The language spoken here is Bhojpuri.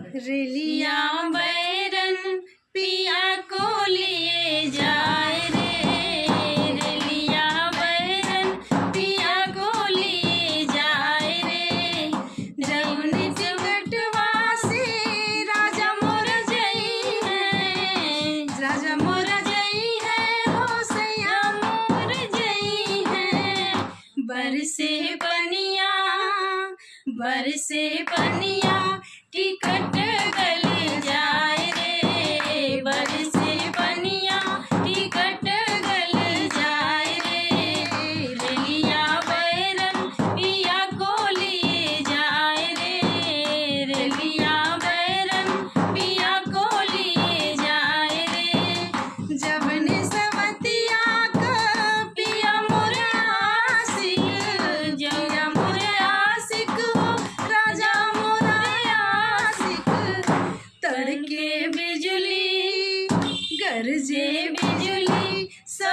रेलिया बैरन पिया को लिए जाए रे, रेलिया बैरन पिया को लिए जाए रे। जौनी टिकटवा से राजा मोर जई है, राजा मोर जई है, हो सैया मोर जई है। बरसे पनिया, बरसे पनिया टिकट गल जाए रे, बरसे पनिया टिकट गल जाए रे। रेलिया बैरन पिया को लिए जाए रे, रेलिया बैरन पिया को लिए जाए रे। जवने सवतिया का पिया मोर आशिक, जौया मोर आशिक हो राजा मोर आशिक। तड़के बिजली गरजे बिजली सो